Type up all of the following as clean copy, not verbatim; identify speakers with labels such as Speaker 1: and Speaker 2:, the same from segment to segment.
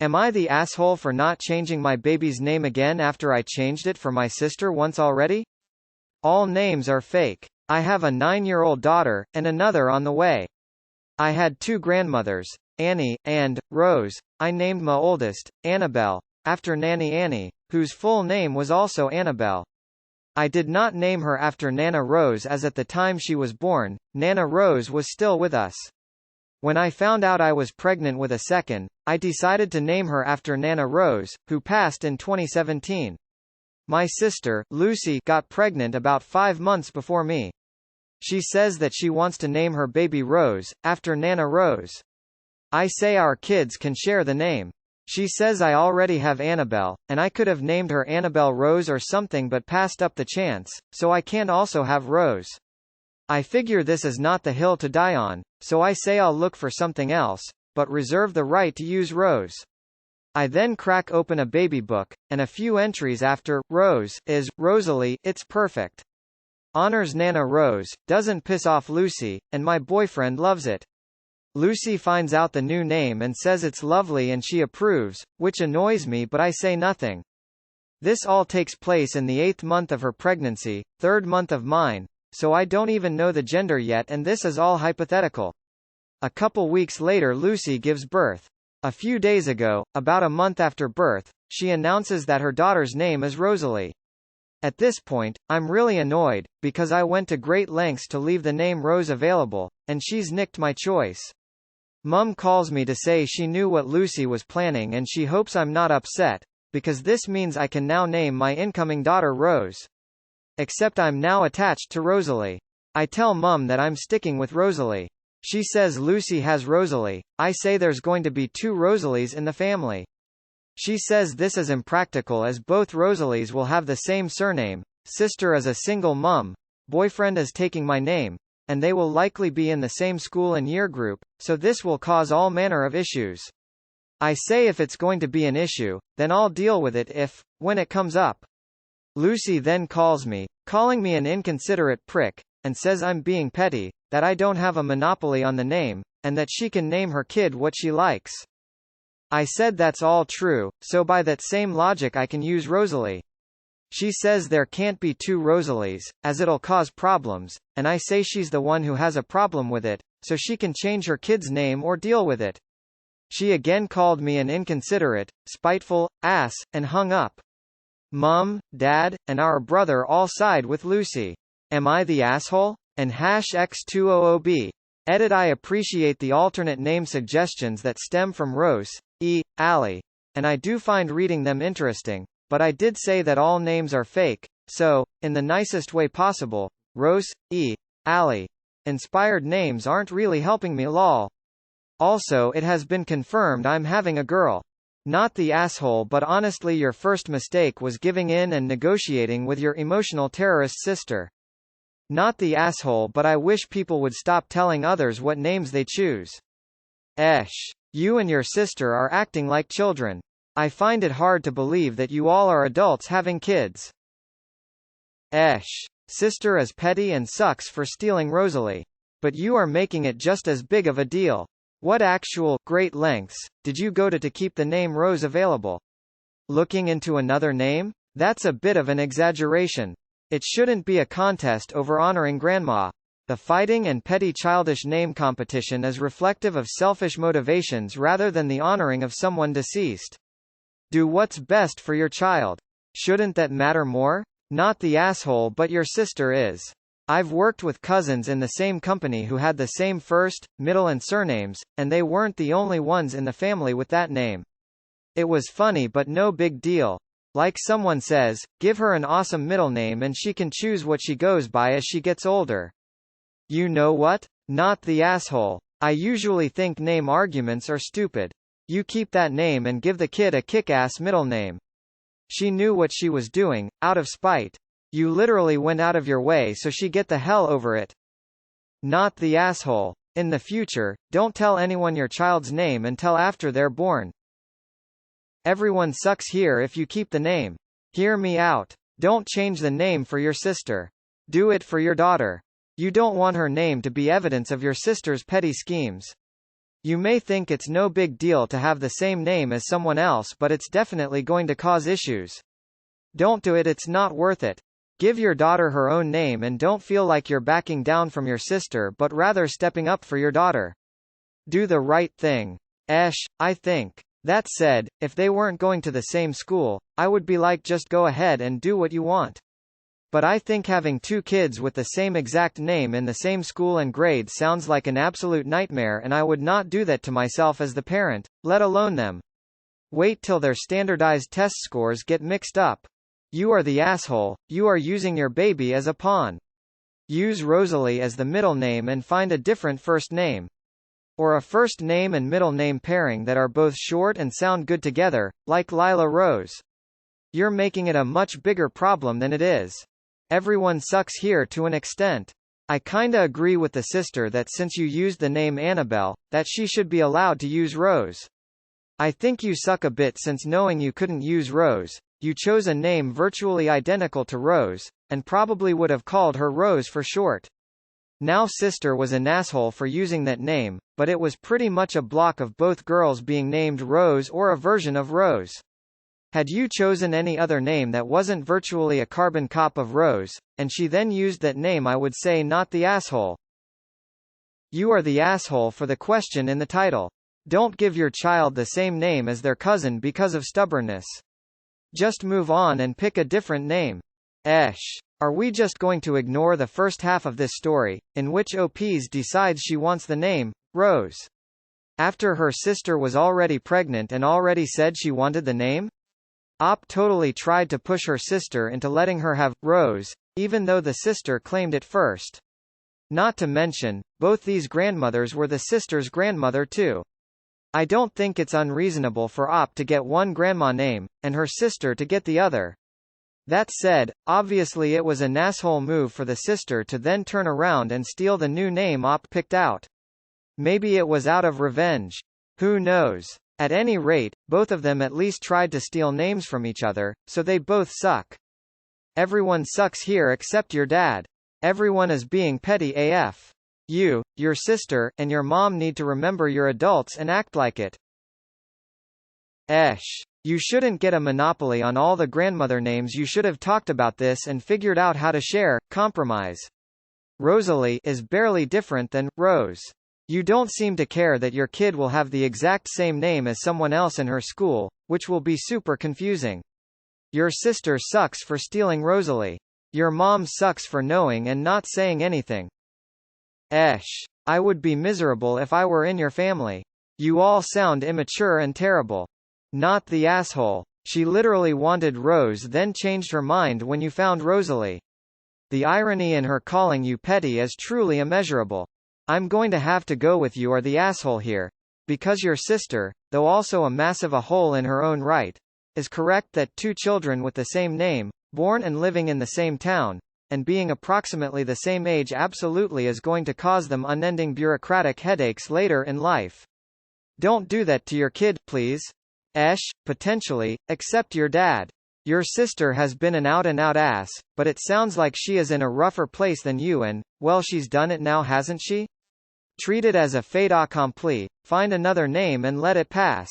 Speaker 1: Am I the asshole for not changing my baby's name again after I changed it for my sister once already? All names are fake. I have a 9-year-old daughter, and another on the way. I had 2 grandmothers, Annie, and Rose. I named my oldest, Annabelle, after Nanny Annie, whose full name was also Annabelle. I did not name her after Nana Rose as at the time she was born, Nana Rose was still with us. When I found out I was pregnant with a second, I decided to name her after Nana Rose, who passed in 2017. My sister, Lucy, got pregnant about 5 months before me. She says that she wants to name her baby Rose, after Nana Rose. I say our kids can share the name. She says I already have Annabelle, and I could have named her Annabelle Rose or something but passed up the chance, so I can't also have Rose. I figure this is not the hill to die on, so I say I'll look for something else, but reserve the right to use Rose. I then crack open a baby book, and a few entries after Rose is Rosalie, it's perfect. Honors Nana Rose, doesn't piss off Lucy, and my boyfriend loves it. Lucy finds out the new name and says it's lovely and she approves, which annoys me but I say nothing. This all takes place in the 8th month of her pregnancy, 3rd month of mine, so I don't even know the gender yet and this is all hypothetical. A couple weeks later Lucy gives birth. A few days ago, about a month after birth, she announces that her daughter's name is Rosalie. At this point, I'm really annoyed, because I went to great lengths to leave the name Rose available, and she's nicked my choice. Mum calls me to say she knew what Lucy was planning and she hopes I'm not upset, because this means I can now name my incoming daughter Rose. Except I'm now attached to Rosalie. I tell Mum that I'm sticking with Rosalie. She says Lucy has Rosalie, I say there's going to be 2 Rosalies in the family. She says this is impractical as both Rosalies will have the same surname, sister is a single mum, boyfriend is taking my name, and they will likely be in the same school and year group, so this will cause all manner of issues. I say if it's going to be an issue, then I'll deal with it when it comes up. Lucy then calls me, calling me an inconsiderate prick, and says I'm being petty, that I don't have a monopoly on the name, and that she can name her kid what she likes. I said that's all true, so by that same logic I can use Rosalie. She says there can't be 2 Rosalies, as it'll cause problems, and I say she's the one who has a problem with it, so she can change her kid's name or deal with it. She again called me an inconsiderate, spiteful, ass, and hung up. Mum, Dad, and our brother all side with Lucy. Am I the asshole? And #X200B. Edit. I appreciate the alternate name suggestions that stem from Rose, Ali, and I do find reading them interesting, but I did say that all names are fake, so, in the nicest way possible, Rose, Ali. Inspired names aren't really helping me lol. Also it has been confirmed I'm having a girl. Not the asshole but honestly your first mistake was giving in and negotiating with your emotional terrorist sister. Not the asshole but I wish people would stop telling others what names they choose. You and your sister are acting like children. I find it hard to believe that you all are adults having kids. Sister is petty and sucks for stealing Rosalie. But you are making it just as big of a deal. What actual great lengths did you go to keep the name Rose available? Looking into another name? That's a bit of an exaggeration. It shouldn't be a contest over honoring grandma. The fighting and petty childish name competition is reflective of selfish motivations rather than the honoring of someone deceased. Do what's best for your child. Shouldn't that matter more? Not the asshole but your sister is. I've worked with cousins in the same company who had the same first, middle and surnames, and they weren't the only ones in the family with that name. It was funny but no big deal. Like someone says, give her an awesome middle name and she can choose what she goes by as she gets older. You know what? Not the asshole. I usually think name arguments are stupid. You keep that name and give the kid a kick-ass middle name. She knew what she was doing, out of spite. You literally went out of your way so she get the hell over it. Not the asshole. In the future, don't tell anyone your child's name until after they're born. Everyone sucks here if you keep the name. Hear me out. Don't change the name for your sister. Do it for your daughter. You don't want her name to be evidence of your sister's petty schemes. You may think it's no big deal to have the same name as someone else, but it's definitely going to cause issues. Don't do it, it's not worth it. Give your daughter her own name and don't feel like you're backing down from your sister but rather stepping up for your daughter. Do the right thing. I think. That said, if they weren't going to the same school, I would be like, just go ahead and do what you want. But I think having two kids with the same exact name in the same school and grade sounds like an absolute nightmare, and I would not do that to myself as the parent, let alone them. Wait till their standardized test scores get mixed up. You are the asshole, you are using your baby as a pawn. Use Rosalie as the middle name and find a different first name. Or a first name and middle name pairing that are both short and sound good together, like Lila Rose. You're making it a much bigger problem than it is. Everyone sucks here to an extent. I kinda agree with the sister that since you used the name Annabelle, that she should be allowed to use Rose. I think you suck a bit since knowing you couldn't use Rose, you chose a name virtually identical to Rose, and probably would have called her Rose for short. Now sister was an asshole for using that name, but it was pretty much a block of both girls being named Rose or a version of Rose. Had you chosen any other name that wasn't virtually a carbon copy of Rose, and she then used that name, I would say not the asshole. You are the asshole for the question in the title. Don't give your child the same name as their cousin because of stubbornness. Just move on and pick a different name. Are we just going to ignore the first half of this story, in which OPs decides she wants the name, Rose? After her sister was already pregnant and already said she wanted the name? OP totally tried to push her sister into letting her have Rose, even though the sister claimed it first. Not to mention, both these grandmothers were the sister's grandmother too. I don't think it's unreasonable for OP to get one grandma name, and her sister to get the other. That said, obviously it was an asshole move for the sister to then turn around and steal the new name OP picked out. Maybe it was out of revenge. Who knows? At any rate, both of them at least tried to steal names from each other, so they both suck. Everyone sucks here except your dad. Everyone is being petty AF. You, your sister, and your mom need to remember you're adults and act like it. You shouldn't get a monopoly on all the grandmother names. You should have talked about this and figured out how to share, compromise. Rosalie is barely different than Rose. You don't seem to care that your kid will have the exact same name as someone else in her school, which will be super confusing. Your sister sucks for stealing Rosalie. Your mom sucks for knowing and not saying anything. I would be miserable if I were in your family. You all sound immature and terrible. Not the asshole. She literally wanted Rose, then changed her mind when you found Rosalie. The irony in her calling you petty is truly immeasurable. I'm going to have to go with you are the asshole here. Because your sister, though also a massive a-hole in her own right, is correct that two children with the same name, born and living in the same town, and being approximately the same age absolutely is going to cause them unending bureaucratic headaches later in life. Don't do that to your kid, please. Potentially, except your dad. Your sister has been an out-and-out ass, but it sounds like she is in a rougher place than you and, well, she's done it now, hasn't she? Treat it as a fait accompli, find another name and let it pass.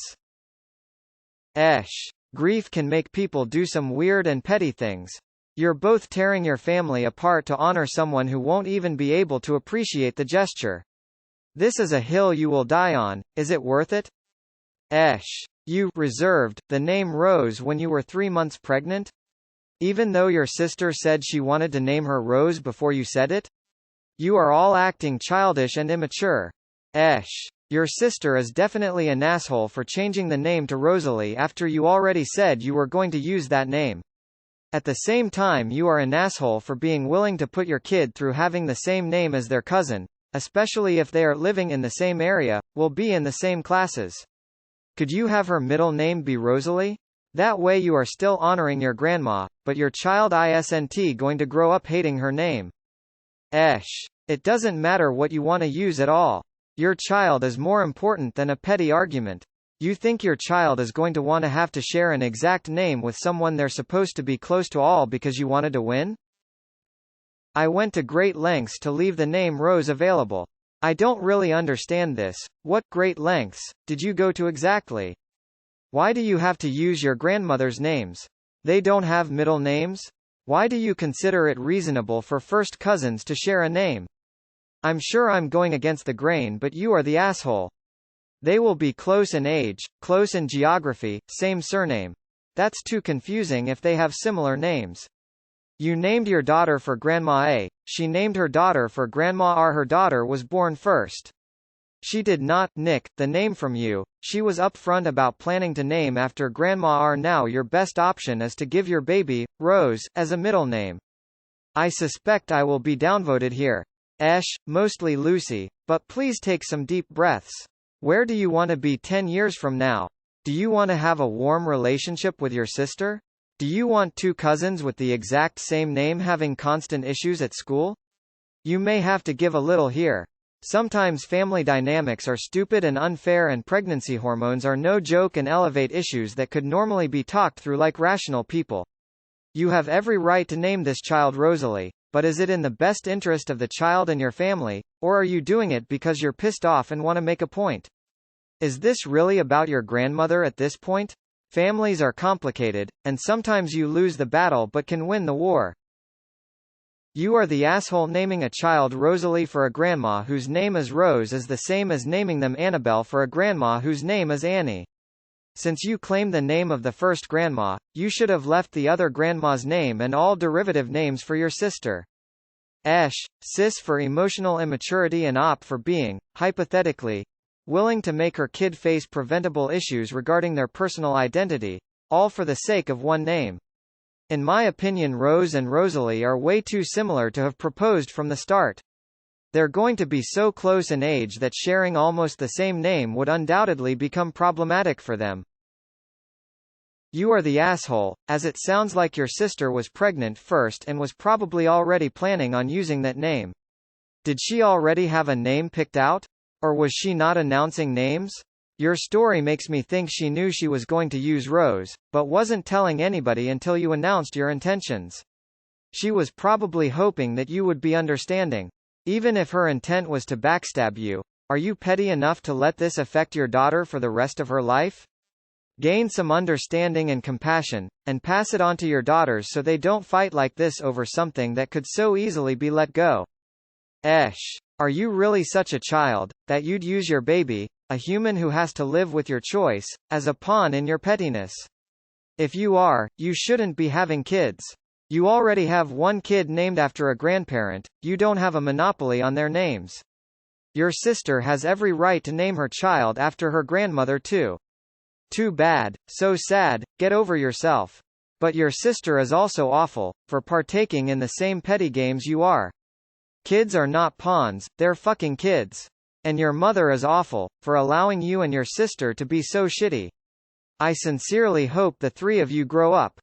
Speaker 1: Grief can make people do some weird and petty things. You're both tearing your family apart to honor someone who won't even be able to appreciate the gesture. This is a hill you will die on, is it worth it? You reserved the name Rose when you were 3 months pregnant? Even though your sister said she wanted to name her Rose before you said it? You are all acting childish and immature. Your sister is definitely an asshole for changing the name to Rosalie after you already said you were going to use that name. At the same time, you are an asshole for being willing to put your kid through having the same name as their cousin, especially if they are living in the same area, will be in the same classes. Could you have her middle name be Rosalie? That way you are still honoring your grandma, but your child isn't going to grow up hating her name. It doesn't matter what you want to use at all. Your child is more important than a petty argument. You think your child is going to want to have to share an exact name with someone they're supposed to be close to all because you wanted to win? I went to great lengths to leave the name Rose available. I don't really understand this. What great lengths did you go to exactly? Why do you have to use your grandmother's names? They don't have middle names? Why do you consider it reasonable for first cousins to share a name? I'm sure I'm going against the grain, but you are the asshole. They will be close in age, close in geography, same surname. That's too confusing if they have similar names. You named your daughter for Grandma A, she named her daughter for Grandma R. Her daughter was born first. She did not nick the name from you, she was upfront about planning to name after Grandma R. Now your best option is to give your baby, Rose, as a middle name. I suspect I will be downvoted here. Mostly Lucy, but please take some deep breaths. Where do you want to be 10 years from now? Do you want to have a warm relationship with your sister? Do you want two cousins with the exact same name having constant issues at school? You may have to give a little here. Sometimes family dynamics are stupid and unfair, and pregnancy hormones are no joke and elevate issues that could normally be talked through like rational people. You have every right to name this child Rosalie, but is it in the best interest of the child and your family, or are you doing it because you're pissed off and want to make a point? Is this really about your grandmother at this point? Families are complicated, and sometimes you lose the battle but can win the war. You are the asshole. Naming a child Rosalie for a grandma whose name is Rose is the same as naming them Annabelle for a grandma whose name is Annie. Since you claim the name of the first grandma, you should have left the other grandma's name and all derivative names for your sister. Sis for emotional immaturity and op for being, hypothetically, willing to make her kid face preventable issues regarding their personal identity, all for the sake of one name. In my opinion, Rose and Rosalie are way too similar to have proposed from the start. They're going to be so close in age that sharing almost the same name would undoubtedly become problematic for them. You are the asshole, as it sounds like your sister was pregnant first and was probably already planning on using that name. Did she already have a name picked out? Or was she not announcing names? Your story makes me think she knew she was going to use Rose, but wasn't telling anybody until you announced your intentions. She was probably hoping that you would be understanding. Even if her intent was to backstab you, are you petty enough to let this affect your daughter for the rest of her life? Gain some understanding and compassion, and pass it on to your daughters so they don't fight like this over something that could so easily be let go. Are you really such a child, that you'd use your baby, a human who has to live with your choice, as a pawn in your pettiness? If you are, you shouldn't be having kids. You already have one kid named after a grandparent, you don't have a monopoly on their names. Your sister has every right to name her child after her grandmother too. Too bad, so sad, get over yourself. But your sister is also awful, for partaking in the same petty games you are. Kids are not pawns, they're fucking kids. And your mother is awful, for allowing you and your sister to be so shitty. I sincerely hope the three of you grow up.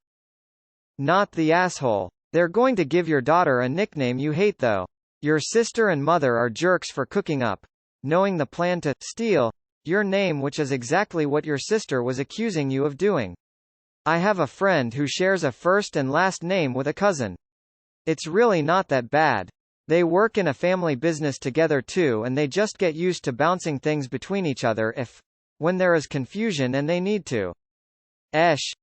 Speaker 1: Not the asshole. They're going to give your daughter a nickname you hate though. Your sister and mother are jerks for cooking up, knowing the plan to steal your name, which is exactly what your sister was accusing you of doing. I have a friend who shares a first and last name with a cousin. It's really not that bad. They work in a family business together too, and they just get used to bouncing things between each other when there is confusion and they need to.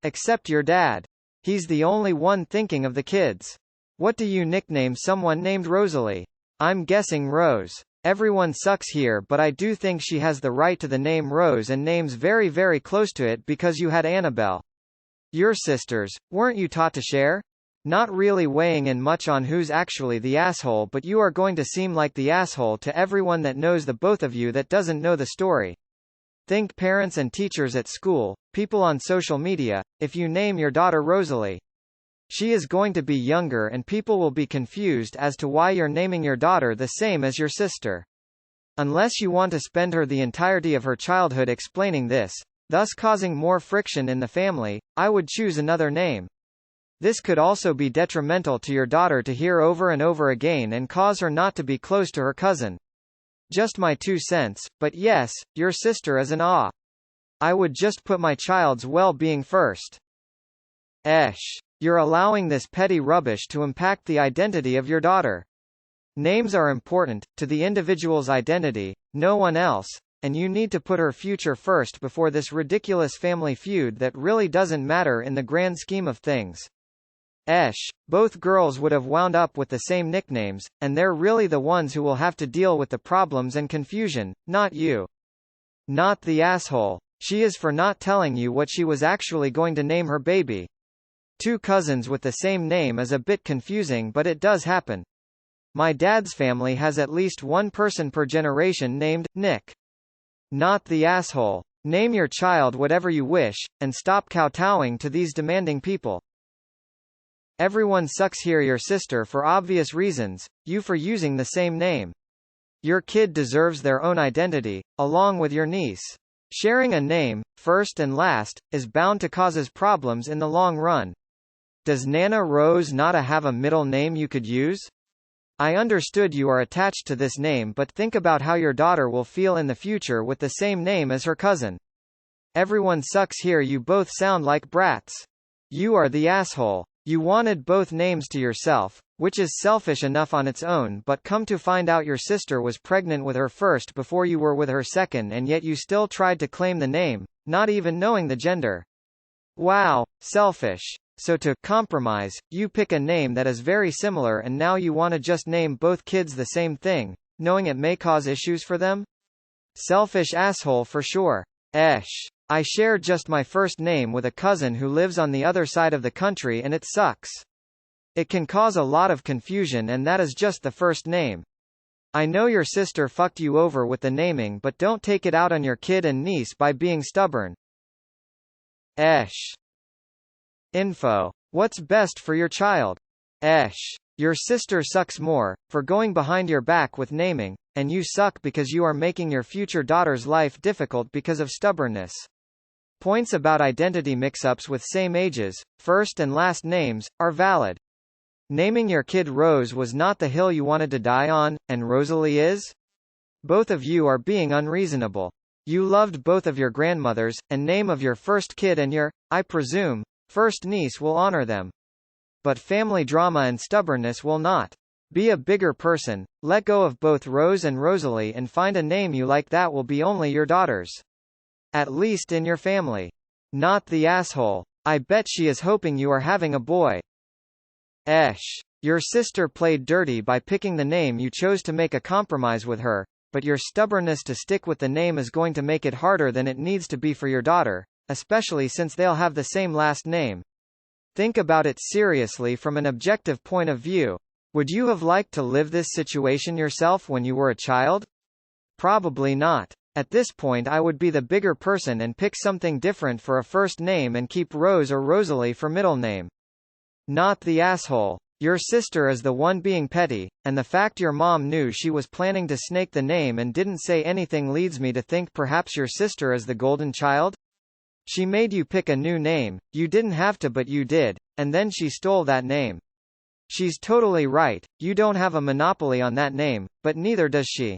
Speaker 1: Except your dad. He's the only one thinking of the kids. What do you nickname someone named Rosalie? I'm guessing Rose. Everyone sucks here, but I do think she has the right to the name Rose and names very very close to it because you had Annabelle. Your sisters, weren't you taught to share? Not really weighing in much on who's actually the asshole, but you are going to seem like the asshole to everyone that knows the both of you that doesn't know the story. Think parents and teachers at school, people on social media, if you name your daughter Rosalie. She is going to be younger and people will be confused as to why you're naming your daughter the same as your sister. Unless you want to spend her the entirety of her childhood explaining this, thus causing more friction in the family, I would choose another name. This could also be detrimental to your daughter to hear over and over again and cause her not to be close to her cousin. Just my 2 cents, but yes, your sister is an awe. I would just put my child's well-being first. You're allowing this petty rubbish to impact the identity of your daughter. Names are important, to the individual's identity, no one else, and you need to put her future first before this ridiculous family feud that really doesn't matter in the grand scheme of things. Both girls would have wound up with the same nicknames, and they're really the ones who will have to deal with the problems and confusion, not you. Not the asshole. She is for not telling you what she was actually going to name her baby. Two cousins with the same name is a bit confusing, but it does happen. My dad's family has at least one person per generation named Nick. Not the asshole. Name your child whatever you wish, and stop kowtowing to these demanding people. Everyone sucks here. Your sister for obvious reasons, you for using the same name. Your kid deserves their own identity, along with your niece. Sharing a name, first and last, is bound to cause problems in the long run. Does Nana Rose not have a middle name you could use? I understood you are attached to this name, but think about how your daughter will feel in the future with the same name as her cousin. Everyone sucks here. You both sound like brats. You are the asshole. You wanted both names to yourself, which is selfish enough on its own, but come to find out your sister was pregnant with her first before you were with her second, and yet you still tried to claim the name, not even knowing the gender. Wow, selfish. So to compromise, you pick a name that is very similar, and now you want to just name both kids the same thing, knowing it may cause issues for them? Selfish asshole for sure. I share just my first name with a cousin who lives on the other side of the country, and it sucks. It can cause a lot of confusion, and that is just the first name. I know your sister fucked you over with the naming, but don't take it out on your kid and niece by being stubborn. Info. What's best for your child? Your sister sucks more, for going behind your back with naming, and you suck because you are making your future daughter's life difficult because of stubbornness. Points about identity mix-ups with same ages, first and last names, are valid. Naming your kid Rose was not the hill you wanted to die on, and Rosalie is? Both of you are being unreasonable. You loved both of your grandmothers, and name of your first kid and your, I presume, first niece will honor them. But family drama and stubbornness will not. Be a bigger person, let go of both Rose and Rosalie, and find a name you like that will be only your daughter's. At least in your family. Not the asshole. I bet she is hoping you are having a boy. Your sister played dirty by picking the name you chose to make a compromise with her, but your stubbornness to stick with the name is going to make it harder than it needs to be for your daughter, especially since they'll have the same last name. Think about it seriously from an objective point of view. Would you have liked to live this situation yourself when you were a child? Probably not. At this point I would be the bigger person and pick something different for a first name and keep Rose or Rosalie for middle name. Not the asshole. Your sister is the one being petty, and the fact your mom knew she was planning to snake the name and didn't say anything leads me to think perhaps your sister is the golden child? She made you pick a new name, you didn't have to but you did, and then she stole that name. She's totally right, you don't have a monopoly on that name, but neither does she.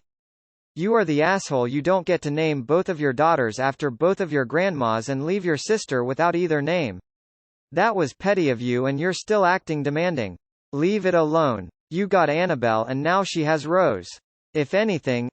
Speaker 1: You are the asshole. You don't get to name both of your daughters after both of your grandmas and leave your sister without either name. That was petty of you, and you're still acting demanding. Leave it alone. You got Annabelle and now she has Rose. If anything,